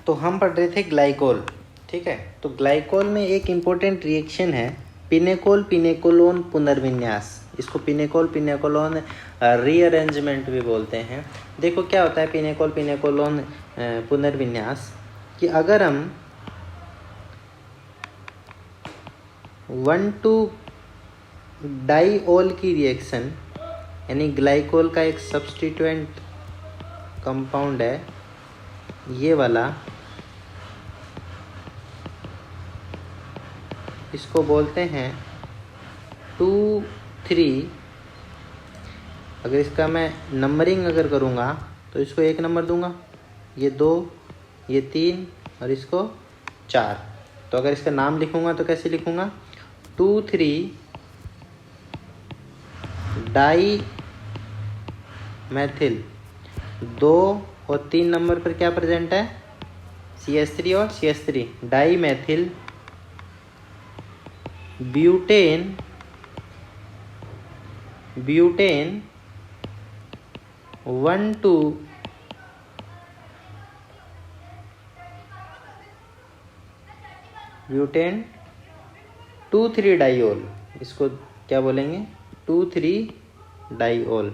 तो हम पढ़ रहे थे ग्लाइकोल, ठीक है। तो ग्लाइकोल में एक इम्पोर्टेंट रिएक्शन है पिनेकोल पिनेकोलोन पुनर्विन्यास। इसको पिनेकोल पिनेकोलोन रीअरेंजमेंट भी बोलते हैं। देखो क्या होता है पिनेकोल पिनेकोलोन पुनर्विन्यास, कि अगर हम 1,2-डाईओल की रिएक्शन, यानी ग्लाइकोल का एक सब्स्टिट्यूएंट कंपाउंड है ये वाला, इसको बोलते हैं 2,3। अगर इसका मैं नंबरिंग अगर करूँगा तो इसको 1 नंबर दूंगा, ये 2, ये 3 और इसको 4। तो अगर इसका नाम लिखूँगा तो कैसे लिखूँगा, 2,3-डाई मैथिल। 2 और 3 नंबर पर क्या प्रेजेंट है, CH3 और CH3, di methyl butane 1,2 butane 2,3-डाईओल। इसको क्या बोलेंगे, 2,3-डाईओल।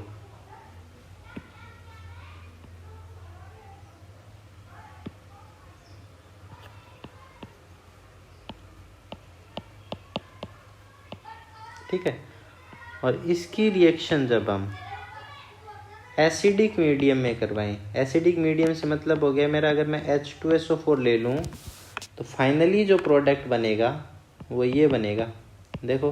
ठीक है। और इसकी रिएक्शन जब हम एसिडिक मीडियम में करवाएं, एसिडिक मीडियम से मतलब हो गया मेरा, अगर मैं H2SO4 ले लूँ तो फाइनली जो प्रोडक्ट बनेगा वो ये बनेगा, देखो।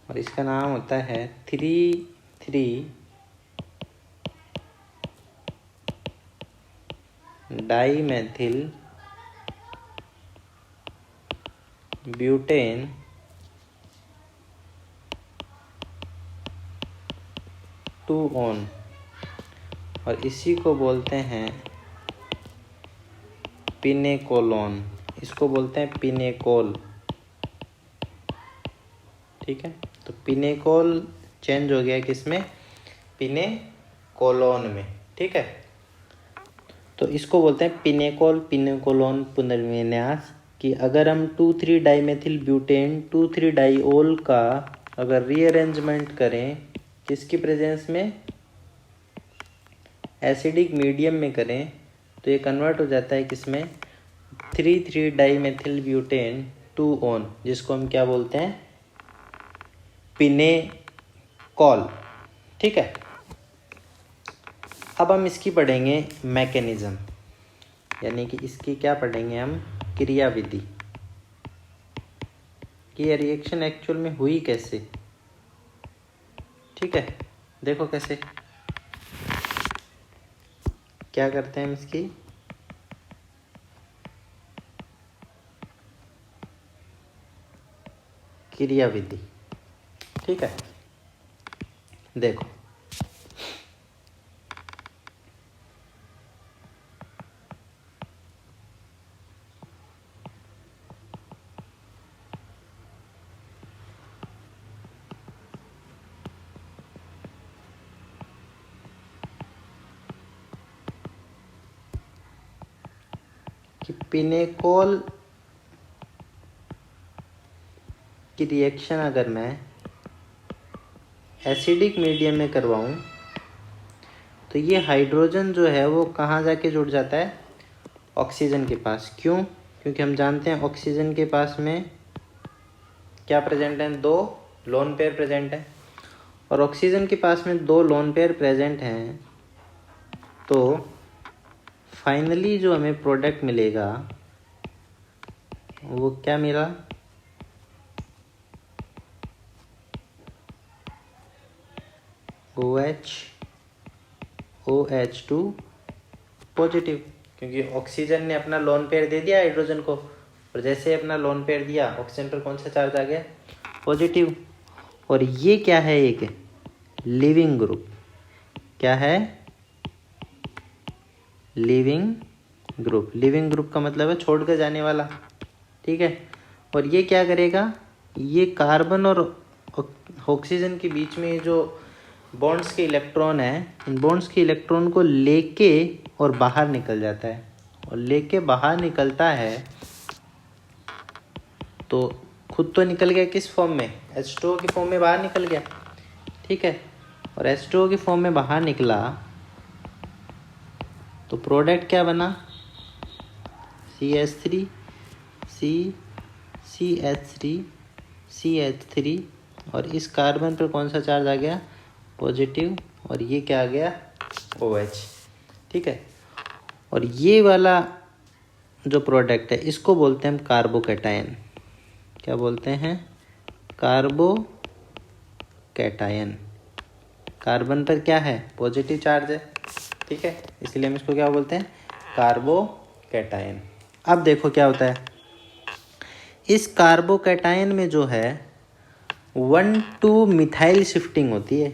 और इसका नाम होता है 3,3-डाईमेथिल ब्यूटेन 2-ऑन, और इसी को बोलते हैं पिनेकोलोन। इसको बोलते हैं पिनेकोल, ठीक है। तो पिनेकोल चेंज हो गया किसमें, पिनेकोलोन में, ठीक है। तो इसको बोलते हैं पिनेकोल पिनेकोलोन पुनर्विन्यास, कि अगर हम 2,3-डाईमेथिल ब्यूटेन 2,3-डाईओल का अगर रीअरेंजमेंट करें किसकी प्रेजेंस में, एसिडिक मीडियम में करें, तो ये कन्वर्ट हो जाता है किसमें, 3,3-डाईमेथिल ब्यूटेन 2-ऑन, जिसको हम क्या बोलते हैं, पिनेकोल, ठीक है। अब हम इसकी पढ़ेंगे मैकेनिज्म, यानी कि इसकी क्या पढ़ेंगे हम, क्रियाविधि, कि ये रिएक्शन एक्चुअल में हुई कैसे, ठीक है। देखो कैसे क्या करते हैं हम इसकी, क्रियाविधि, ठीक है। देखो कि पिनेकोल की रिएक्शन अगर मैं एसिडिक मीडियम में करवाऊं तो ये हाइड्रोजन जो है वो कहाँ जाके जुड़ जाता है, ऑक्सीजन के पास। क्यों, क्योंकि हम जानते हैं ऑक्सीजन के पास में क्या प्रेजेंट है, 2 लोन पेयर प्रेजेंट है, और ऑक्सीजन के पास में 2 लोन पेयर प्रेजेंट हैं, तो फाइनली जो हमें प्रोडक्ट मिलेगा वो क्या मिला, OH2 पॉजिटिव, क्योंकि ऑक्सीजन ने अपना लोन पेयर दे दिया हाइड्रोजन को, और जैसे अपना लोन पेयर दिया ऑक्सीजन पर कौन सा चार्ज आ गया, पॉजिटिव। और ये क्या है, एक लिविंग ग्रुप, क्या है, लिविंग ग्रुप। लिविंग ग्रुप का मतलब है छोड़ कर जाने वाला, ठीक है। और ये क्या करेगा, ये कार्बन और ऑक्सीजन के बीच में जो बॉन्ड्स के इलेक्ट्रॉन है, इन बॉन्ड्स के इलेक्ट्रॉन को लेके और बाहर निकल जाता है, और लेके बाहर निकलता है तो खुद तो निकल गया किस फॉर्म में, H2O की फॉर्म में बाहर निकल गया, ठीक है। और H2O की फॉर्म में बाहर निकला तो प्रोडक्ट क्या बना, CH3 CH3 CH3, और इस कार्बन पर कौन सा चार्ज आ गया, पॉजिटिव, और ये क्या आ गया, OH, ठीक है। और ये वाला जो प्रोडक्ट है इसको बोलते हैं हम कार्बोकैटायन। क्या बोलते हैं, कार्बोकैटायन। कार्बन पर क्या है, पॉजिटिव चार्ज है, ठीक है, इसलिए हम इसको क्या बोलते हैं, कार्बोकैटायन। अब देखो क्या होता है, इस कार्बोकैटायन में जो है 1,2 मिथाइल शिफ्टिंग होती है।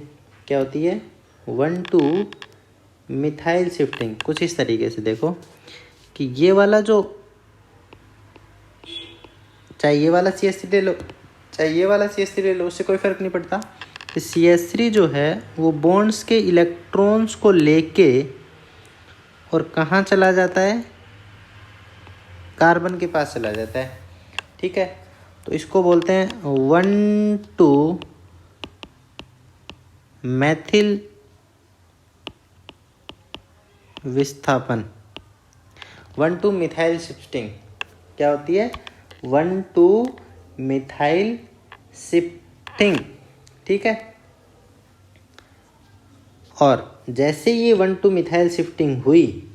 क्या होती है, 1,2 मिथाइल शिफ्टिंग। कुछ इस तरीके से देखो कि ये वाला जो, चाहे ये वाला CH3 ले लो, चाहे ये वाला CH3 ले लो, उससे कोई फ़र्क नहीं पड़ता। CH3 जो है वो बॉन्ड्स के इलेक्ट्रॉन्स को लेके और कहाँ चला जाता है, कार्बन के पास चला जाता है, ठीक है। तो इसको बोलते हैं 1,2 मैथिल विस्थापन, 1,2 मिथाइल शिफ्टिंग। क्या होती है, 1,2 मिथाइल शिफ्टिंग, ठीक है। और जैसे ये 1,2 मिथाइल शिफ्टिंग हुई,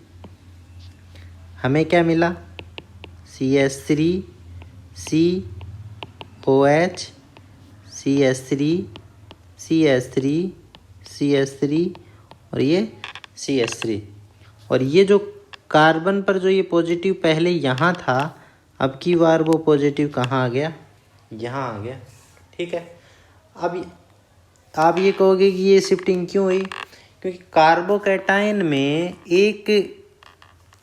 हमें क्या मिला, CH3 COH CH3 CH3 CH3 और ये CH3। और ये जो कार्बन पर जो ये पॉजिटिव पहले यहाँ था, अब की बार वो पॉजिटिव कहाँ आ गया, यहाँ आ गया, ठीक है। अब आप ये कहोगे कि ये शिफ्टिंग क्यों हुई, क्योंकि कार्बोकैटायन में एक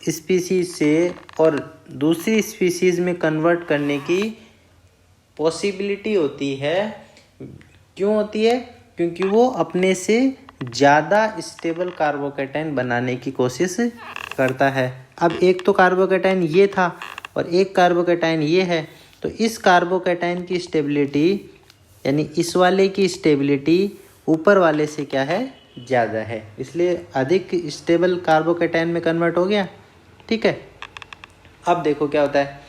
स्पीसीज से और दूसरी स्पीसीज में कन्वर्ट करने की पॉसिबिलिटी होती है। क्यों होती है, क्योंकि वो अपने से ज़्यादा स्टेबल कार्बोकैटायन बनाने की कोशिश करता है। अब एक तो कार्बोकैटायन ये था और एक कार्बोकैटायन ये है, तो इस कार्बोकैटायन की स्टेबिलिटी यानी इस वाले की स्टेबिलिटी ऊपर वाले से क्या है, ज़्यादा है, इसलिए अधिक स्टेबल कार्बोकैटायन में कन्वर्ट हो गया, ठीक है। अब देखो क्या होता है,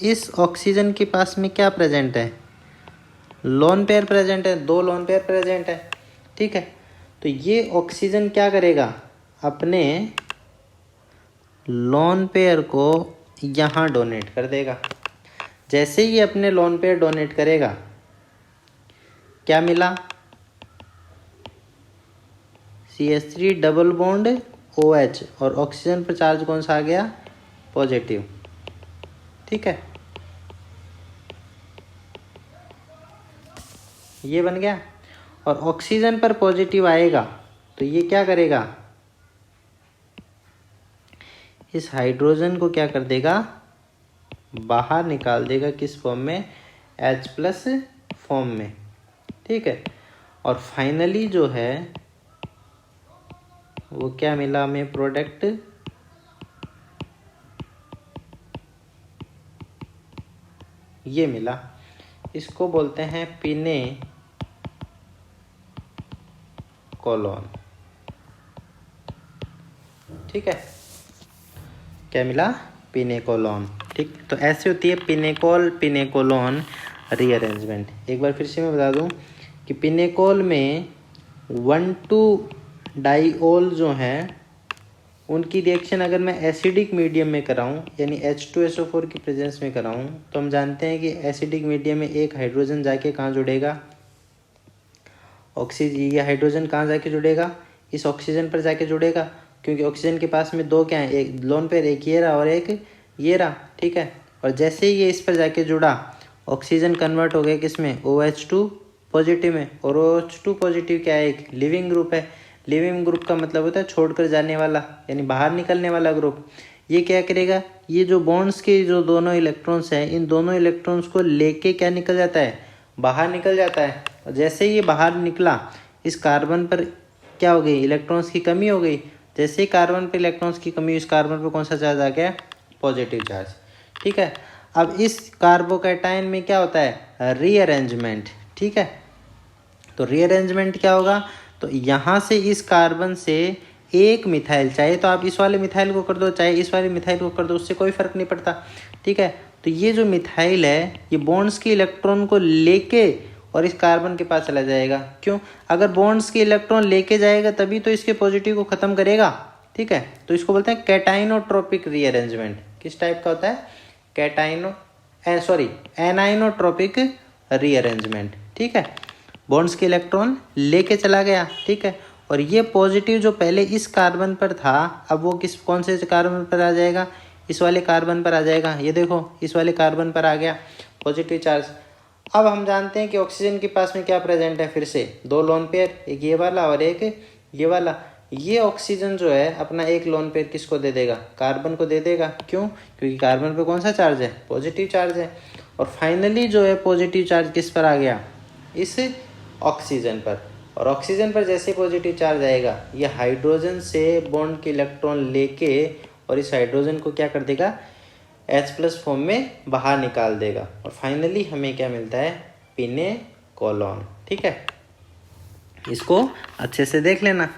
इस ऑक्सीजन के पास में क्या प्रेजेंट है, लोन पेयर प्रेजेंट है, 2 लोन पेयर प्रेजेंट है, ठीक है। तो ये ऑक्सीजन क्या करेगा, अपने लोन पेयर को यहाँ डोनेट कर देगा। जैसे ही अपने लोन पेयर डोनेट करेगा, क्या मिला, CH3 डबल बॉन्ड OH, और ऑक्सीजन पर चार्ज कौन सा आ गया, पॉजिटिव, ठीक है, ये बन गया। और ऑक्सीजन पर पॉजिटिव आएगा तो ये क्या करेगा, इस हाइड्रोजन को क्या कर देगा, बाहर निकाल देगा, किस फॉर्म में, H+ फॉर्म में, ठीक है। और फाइनली जो है वो क्या मिला हमें, प्रोडक्ट ये मिला, इसको बोलते हैं पिने कोलोन, ठीक है। क्या मिला, पिनेकोलोन, ठीक। तो ऐसे होती है पिनेकोल पिनेकोलोन रीअरेंजमेंट। एक बार फिर से मैं बता दूं कि पिनेकोल में 1,2 डाइओल जो हैं उनकी रिएक्शन अगर मैं एसिडिक मीडियम में कराऊं, यानी H2SO4 की प्रेजेंस में कराऊं, तो हम जानते हैं कि एसिडिक मीडियम में एक हाइड्रोजन जाके कहाँ जुड़ेगा, ऑक्सीजन, ये हाइड्रोजन कहाँ जाके जुड़ेगा, इस ऑक्सीजन पर जाके जुड़ेगा, क्योंकि ऑक्सीजन के पास में 2 क्या है, एक लोन पेयर, एक ये रहा और एक ये रहा, ठीक है। और जैसे ही ये इस पर जाके जुड़ा, ऑक्सीजन कन्वर्ट हो गया किस में, OH2 पॉजिटिव में, और OH2 पॉजिटिव क्या है, एक लिविंग ग्रुप है। लिविंग ग्रुप का मतलब होता है छोड़कर जाने वाला, यानी बाहर निकलने वाला ग्रुप। ये क्या करेगा, ये जो बॉन्ड्स के जो दोनों इलेक्ट्रॉन्स हैं, इन दोनों इलेक्ट्रॉन्स को लेके क्या निकल जाता है, बाहर निकल जाता है। और जैसे ये बाहर निकला, इस कार्बन पर क्या हो गई, इलेक्ट्रॉन्स की कमी हो गई। जैसे ही कार्बन पर इलेक्ट्रॉन्स की कमी, इस कार्बन पर कौन सा चार्ज आ गया, पॉजिटिव चार्ज। ठीक है, अब इस कार्बोकैटायन में क्या होता है, रीअरेंजमेंट। ठीक है, तो रीअरेंजमेंट क्या होगा, तो यहाँ से इस कार्बन से एक मिथाइल, चाहे तो आप इस वाले मिथाइल को कर दो, चाहे इस वाले मिथाइल को कर दो, उससे कोई फर्क नहीं पड़ता। ठीक है, तो ये जो मिथाइल है, ये बॉन्ड्स के इलेक्ट्रॉन को लेके और इस कार्बन के पास चला जाएगा। क्यों, अगर बॉन्ड्स के इलेक्ट्रॉन लेके जाएगा तभी तो इसके पॉजिटिव को खत्म करेगा। ठीक है, तो इसको बोलते हैं कैटाइनोट्रोपिक रीअरेंजमेंट। किस टाइप का होता है, एनाइनोट्रोपिक रीअरेंजमेंट। ठीक है, बॉन्ड्स के इलेक्ट्रॉन लेके चला गया। ठीक है, और ये पॉजिटिव जो पहले इस कार्बन पर था, अब वो कौन से कार्बन पर आ जाएगा, इस वाले कार्बन पर आ जाएगा। ये देखो, इस वाले कार्बन पर आ गया पॉजिटिव चार्ज। अब हम जानते हैं कि ऑक्सीजन के पास में क्या प्रेजेंट है, फिर से दो लोन पेयर, एक ये वाला और एक ये वाला। ये ऑक्सीजन जो है अपना एक लोन पेयर किसको दे देगा, कार्बन को दे देगा। क्यों, क्योंकि कार्बन पे कौन सा चार्ज है, पॉजिटिव चार्ज है। और फाइनली जो है पॉजिटिव चार्ज किस पर आ गया, इस ऑक्सीजन पर। और ऑक्सीजन पर जैसे पॉजिटिव चार्ज आएगा, ये हाइड्रोजन से बॉन्ड के इलेक्ट्रॉन लेके और इस हाइड्रोजन को क्या कर देगा, H+ फॉर्म में बाहर निकाल देगा। और फाइनली हमें क्या मिलता है, पिने कोलोन। ठीक है, इसको अच्छे से देख लेना।